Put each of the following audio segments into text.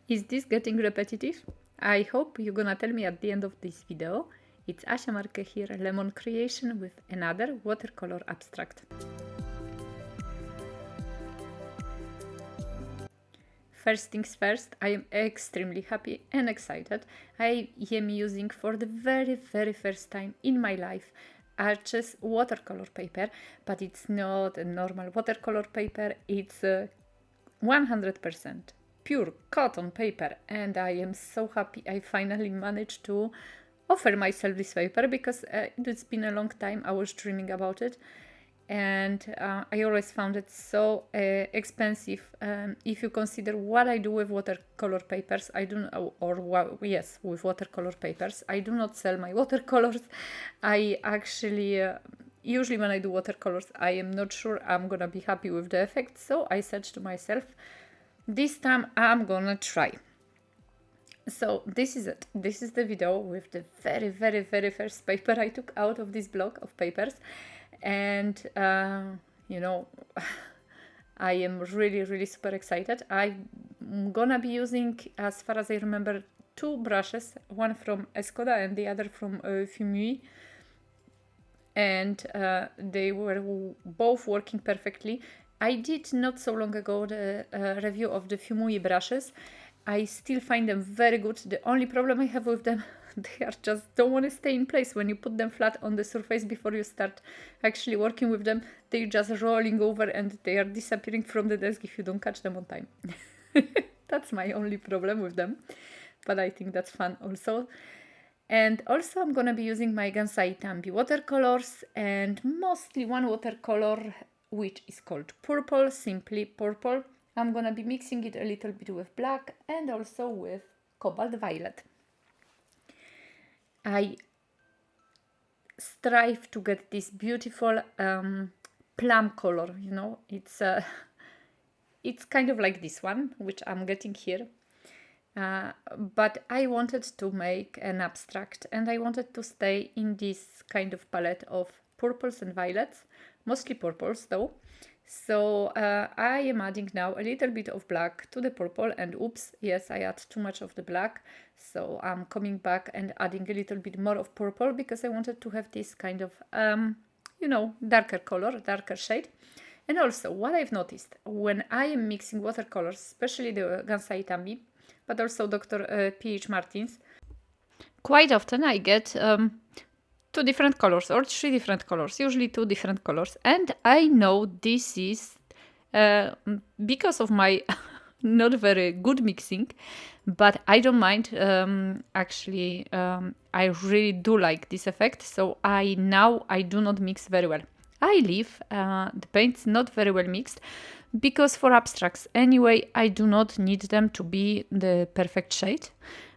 Is this getting repetitive? I hope you're gonna tell me at the end of this video. It's Asia Marquet here, Lemon Creation with another watercolor abstract. First things first, I am extremely happy and excited. I am using for the very first time in my life Arches watercolor paper, but it's not a normal watercolor paper, it's 100% pure cotton paper, and I am so happy I finally managed to offer myself this paper because it's been a long time I was dreaming about it, and I always found it so expensive. If you consider what I do with watercolor papers, I do yes, with watercolor papers, I do not sell my watercolors. I actually usually when I do watercolors, I am not sure I'm gonna be happy with the effect, so I said to myself, this time I'm gonna try. So this is it. This is the video with the very first paper I took out of this block of papers. And you know, I am really super excited. I'm gonna be using, as far as I remember, two brushes, one from Escoda and the other from Fuumuui, and they were both working perfectly. I did not so long ago the review of the Fuumuui brushes. I still find them very good. The only problem I have with them, they are just don't want to stay in place. When you put them flat on the surface before you start actually working with them, they're just rolling over and they are disappearing from the desk if you don't catch them on time. That's my only problem with them, but I think that's fun also. And also I'm gonna be using my Gansai Tambi watercolors, and mostly one watercolor which is called purple, simply purple. I'm gonna be mixing it a little bit with black and also with cobalt violet. I strive to get this beautiful plum color, you know, it's kind of like this one, which I'm getting here. But I wanted to make an abstract, and I wanted to stay in this kind of palette of purples and violets, mostly purples though. So I am adding now a little bit of black to the purple, and oops, yes, I add too much of the black. So I'm coming back and adding a little bit more of purple because I wanted to have this kind of, you know, darker color, darker shade. And also what I've noticed when I am mixing watercolors, especially the Gansai Tambi, but also Dr. P.H. Martin's, quite often I get two different colors or three different colors, usually two different colors. And I know this is because of my not very good mixing, but I don't mind. Actually, I really do like this effect. So I do not mix very well. I leave the paints not very well mixed, because for abstracts anyway, I do not need them to be the perfect shade.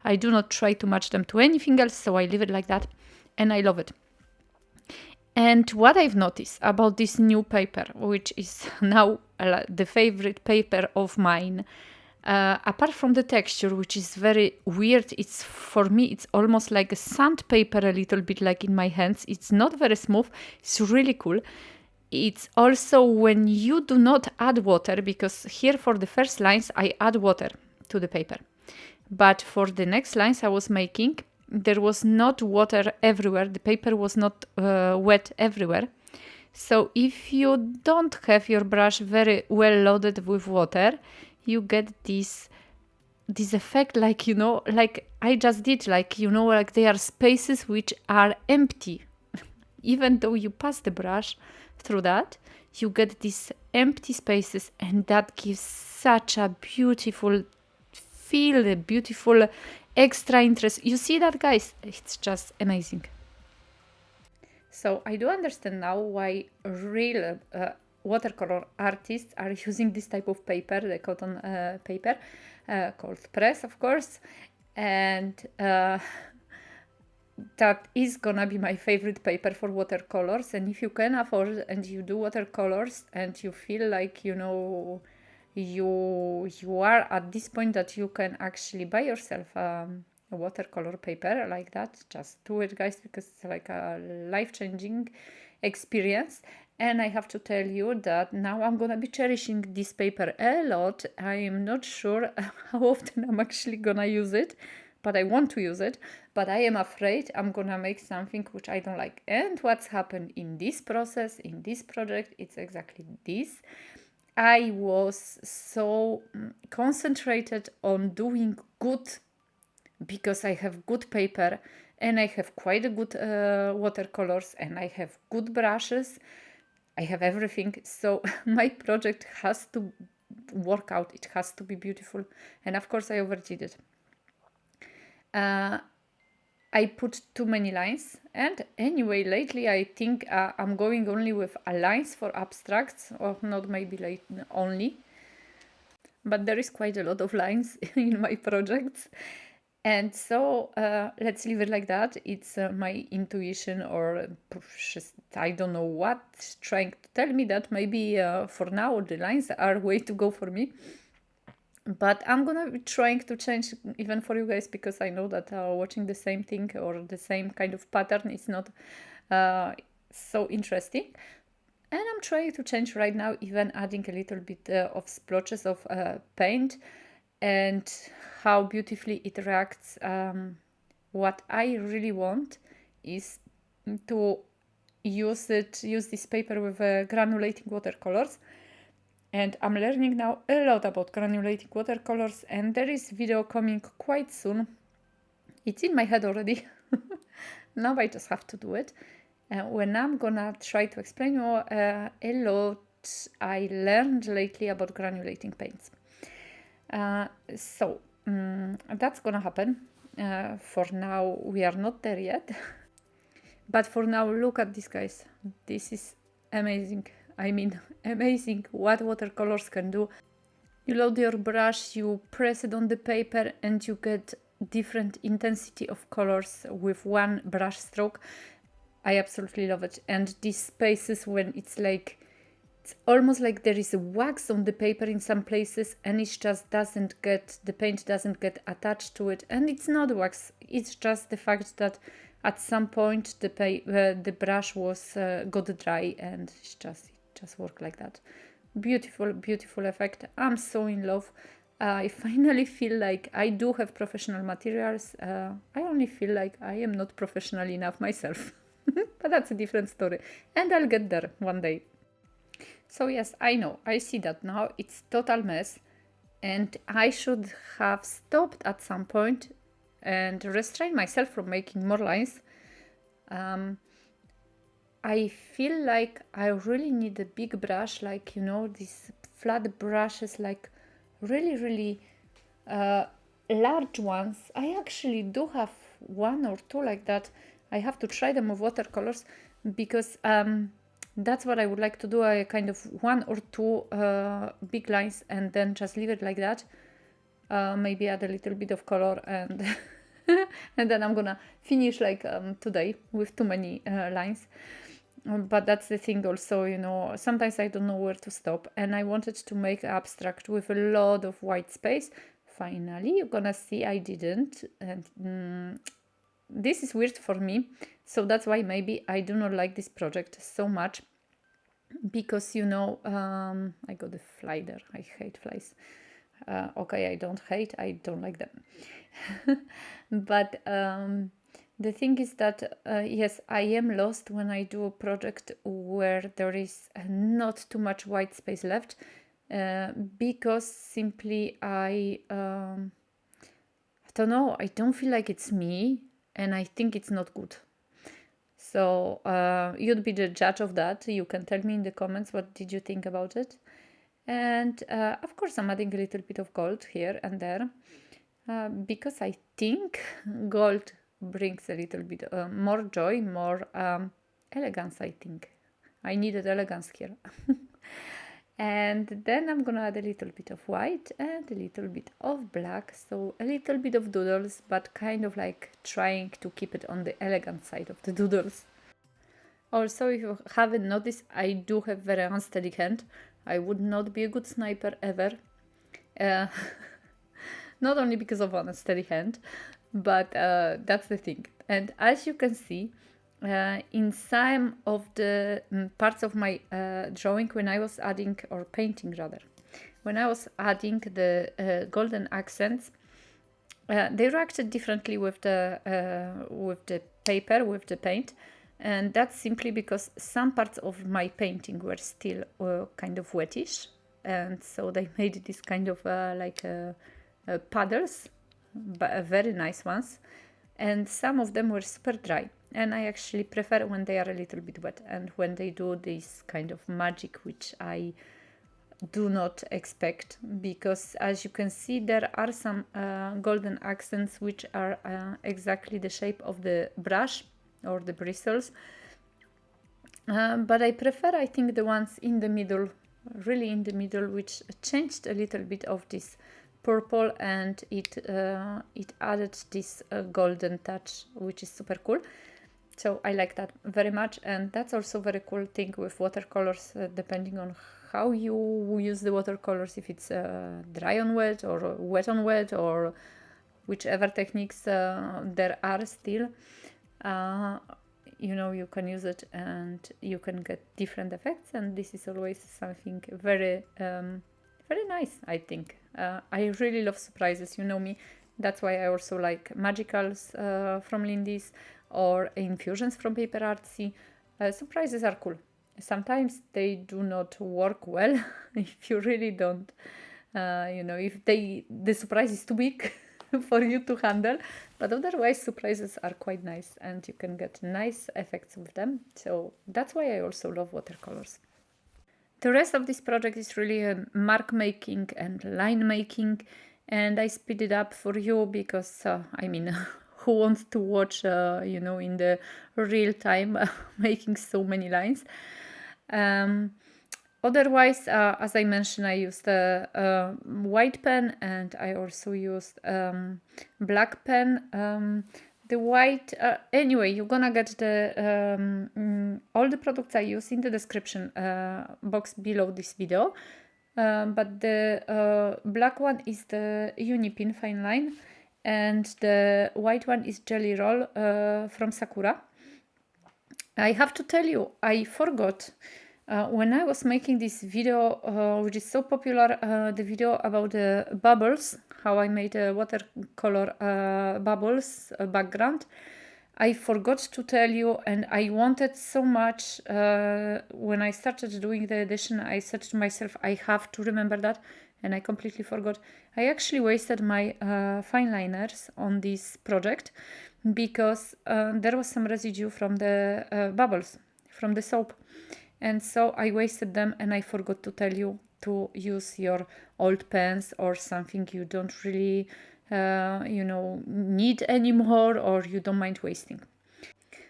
I do not try to match them to anything else, so I leave it like that, and I love it. And what I've noticed about this new paper, which is now the favorite paper of mine, apart from the texture, which is very weird, it's for me, it's almost like a sandpaper, a little bit like in my hands. It's not very smooth, it's really cool. It's also when you do not add water, because here for the first lines I add water to the paper, but for the next lines I was making, there was not water everywhere, the paper was not wet everywhere. So if you don't have your brush very well loaded with water, you get this effect, like, you know, like I just did, like, you know, like there are spaces which are empty. Even though you pass the brush through that, you get these empty spaces, and that gives such a beautiful feel, a beautiful extra interest. You see that, guys? It's just amazing. So I do understand now why real watercolor artists are using this type of paper, the cotton paper, called press, of course, and that is gonna be my favorite paper for watercolors. And if you can afford and you do watercolors and you feel like, you know, you are at this point that you can actually buy yourself a watercolor paper like that, just do it, guys, because it's like a life-changing experience. And I have to tell you that now I'm gonna be cherishing this paper a lot. I am not sure how often I'm actually gonna use it, but I want to use it. But I am afraid I'm gonna make something which I don't like. And what's happened in this process, in this project, it's exactly this. I was so concentrated on doing good because I have good paper and I have quite a good watercolors and I have good brushes. I have everything. So my project has to work out. It has to be beautiful. And of course, I overdid it. I put too many lines. And anyway, lately I think I'm going only with lines for abstracts, or not maybe like only. But there is quite a lot of lines in my projects. And so let's leave it like that. It's my intuition, or I don't know what, trying to tell me that maybe for now the lines are way to go for me. But I'm gonna be trying to change even for you guys, because I know that watching the same thing or the same kind of pattern is not so interesting. And I'm trying to change right now, even adding a little bit of splotches of paint, and how beautifully it reacts. What I really want is to use this paper with granulating watercolors. And I'm learning now a lot about granulating watercolors, and there is video coming quite soon. It's in my head already. Now I just have to do it. When I'm gonna try to explain you a lot I learned lately about granulating paints. So that's gonna happen. For now, we are not there yet. But for now, look at this, guys. This is amazing. I mean, amazing what watercolors can do. You load your brush, you press it on the paper, and you get different intensity of colors with one brush stroke. I absolutely love it. And these spaces when it's almost like there is a wax on the paper in some places, and it just the paint doesn't get attached to it. And it's not wax, it's just the fact that at some point the brush got dry, and it just worked like that. Beautiful, beautiful effect. I'm so in love. I finally feel like I do have professional materials. I only feel like I am not professional enough myself. But that's a different story. And I'll get there one day. So yes, I know. I see that now. It's total mess. And I should have stopped at some point and restrained myself from making more lines. I feel like I really need a big brush, like, you know, these flat brushes, like really, really large ones. I actually do have one or two like that. I have to try them with watercolors, because that's what I would like to do. I kind of one or two big lines and then just leave it like that. Maybe add a little bit of color, and and then I'm gonna finish like today with too many lines. But that's the thing also, you know, sometimes I don't know where to stop, and I wanted to make abstract with a lot of white space. Finally, you're gonna see I didn't, and this is weird for me, so that's why maybe I do not like this project so much, because, you know, I got a fly there. I hate flies. Okay, I don't hate, I don't like them. But the thing is that, yes, I am lost when I do a project where there is not too much white space left, because simply I don't know, I don't feel like it's me, and I think it's not good. So you'd be the judge of that. You can tell me in the comments what did you think about it. And of course I'm adding a little bit of gold here and there, because I think gold brings a little bit more joy, more elegance. I think I needed elegance here. And then I'm gonna add a little bit of white and a little bit of black, so a little bit of doodles, but kind of like trying to keep it on the elegant side of the doodles. Also, if you haven't noticed, I do have very unsteady hand. I would not be a good sniper ever. Not only because of unsteady hand, but that's the thing. And as you can see, in some of the parts of my drawing, when I was adding, or painting rather, when I was adding the golden accents, they reacted differently with the paper, with the paint, and that's simply because some parts of my painting were still kind of wettish, and so they made this kind of like puddles, but very nice ones, and some of them were super dry. And I actually prefer when they are a little bit wet and when they do this kind of magic, which I do not expect, because as you can see, there are some golden accents which are exactly the shape of the brush or the bristles, but I prefer, I think, the ones in the middle, really in the middle, which changed a little bit of this purple, and it added this golden touch, which is super cool. So I like that very much, and that's also very cool thing with watercolors, depending on how you use the watercolors, if it's dry on wet or wet on wet, or whichever techniques there are still. You know, you can use it and you can get different effects, and this is always something very very nice, I think. I really love surprises, you know me. That's why I also like magicals from Lindy's, or infusions from Paper Artsy. Surprises are cool. Sometimes they do not work well if you really don't, you know, if the surprise is too big for you to handle. But otherwise, surprises are quite nice, and you can get nice effects with them. So that's why I also love watercolors. The rest of this project is really mark making and line making, and I speed it up for you because, I mean, who wants to watch, you know, in the real time making so many lines. Otherwise, as I mentioned, I used a white pen, and I also used black pen. The white, anyway, you're gonna get the all the products I use in the description box below this video. But the black one is the Uni Pin fine line, and the white one is Gelly Roll from Sakkura. I have to tell you, I forgot when I was making this video, which is so popular, the video about the bubbles, how I made a watercolor bubbles background. I forgot to tell you, and I wanted so much, when I started doing the edition, I said to myself, I have to remember that, and I completely forgot. I actually wasted my fine liners on this project because there was some residue from the bubbles, from the soap. And so I wasted them, and I forgot to tell you to use your old pens or something you don't really, you know, need anymore, or you don't mind wasting.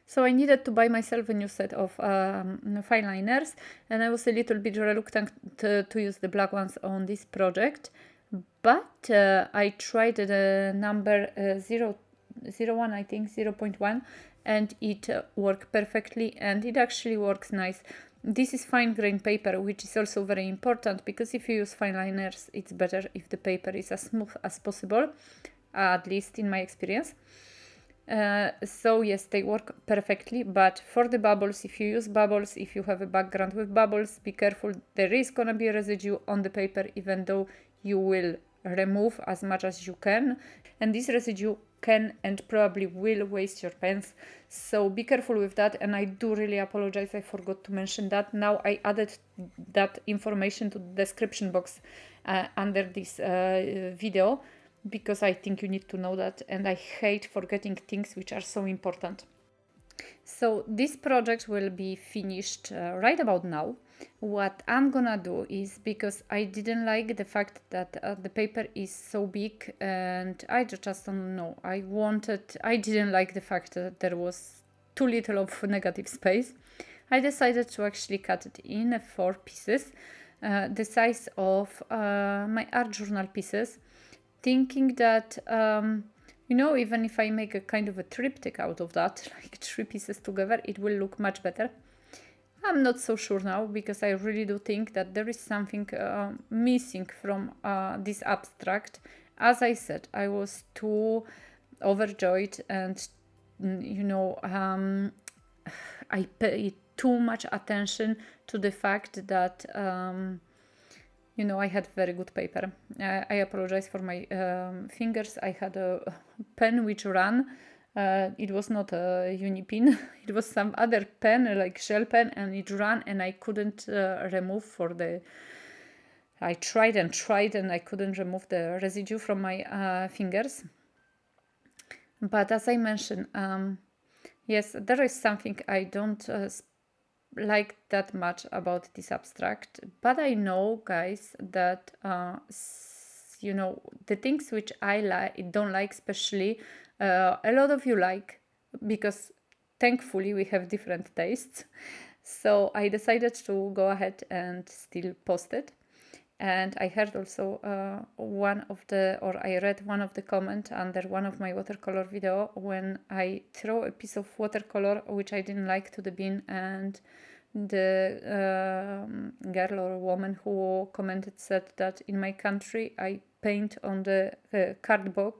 So I needed to buy myself a new set of fine liners, and I was a little bit reluctant to use the black ones on this project. But I tried the number 0.1, I think 0.1, and it worked perfectly, and it actually works nice. This is fine grain paper, which is also very important, because if you use fine liners, it's better if the paper is as smooth as possible, at least in my experience. So yes, they work perfectly, but for the bubbles, if you use bubbles, if you have a background with bubbles, be careful. There is gonna be a residue on the paper, even though you will remove as much as you can, and this residue can and probably will waste your pens, so be careful with that. And I do really apologize, I forgot to mention that. Now I added that information to the description box under this video, because I think you need to know that, and I hate forgetting things which are so important. So this project will be finished right about now. What I'm gonna do is, because I didn't like the fact that the paper is so big, and I just don't know, I didn't like the fact that there was too little of negative space. I decided to actually cut it in 4 pieces, the size of my art journal pieces, thinking that you know, even if I make a kind of a triptych out of that, like 3 pieces together, it will look much better. I'm not so sure now, because I really do think that there is something missing from this abstract. As I said, I was too overjoyed and, you know, I pay too much attention to the fact that you know, I had very good paper. I apologize for my fingers. I had a pen which ran. It was not a Uni Pin. It was some other pen, like shell pen, and it ran, and I couldn't remove for the. I tried and tried, and I couldn't remove the residue from my fingers. But as I mentioned, yes, there is something I don't like that much about this abstract, but I know, guys, that you know, the things which I don't like, especially a lot of you like, because thankfully we have different tastes. So I decided to go ahead and still post it. And I heard also I read one of the comment under one of my watercolor video when I throw a piece of watercolor which I didn't like to the bin, and the girl or woman who commented said that in my country I paint on the cardboard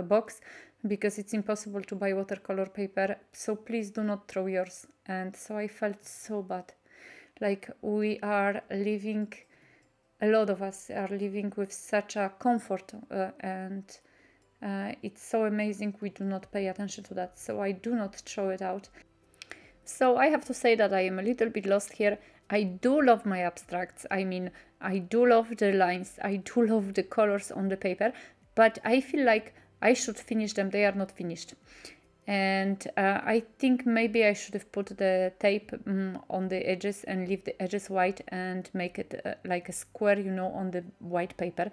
box because it's impossible to buy watercolor paper, so please do not throw yours. And so I felt so bad, like we are living, a lot of us are living with such a comfort and it's so amazing we do not pay attention to that, so I do not throw it out. So I have to say that I am a little bit lost here. I do love my abstracts. I mean, I do love the lines. I do love the colors on the paper, but I feel like I should finish them. They are not finished. And I think maybe I should have put the tape on the edges and leave the edges white and make it like a square, you know, on the white paper.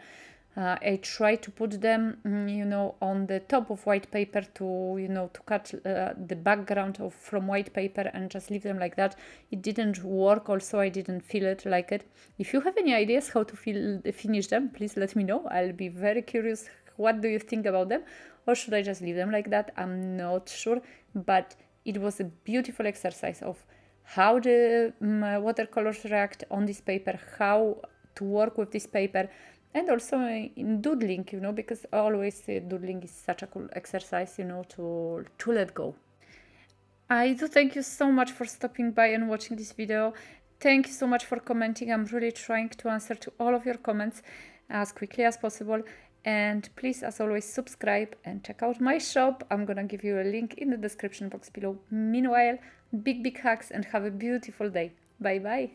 I try to put them, you know, on the top of white paper to, you know, to cut the background from white paper and just leave them like that. It didn't work. Also, I didn't feel it like it. If you have any ideas how to finish them, please let me know. I'll be very curious. What do you think about them? Or should I just leave them like that? I'm not sure. But it was a beautiful exercise of how the watercolors react on this paper, how to work with this paper, and also in doodling, you know, because always doodling is such a cool exercise, you know, to let go. I do thank you so much for stopping by and watching this video. Thank you so much for commenting. I'm really trying to answer to all of your comments as quickly as possible. And please, as always, subscribe and check out my shop. I'm gonna give you a link in the description box below. Meanwhile, big hugs and have a beautiful day. Bye bye.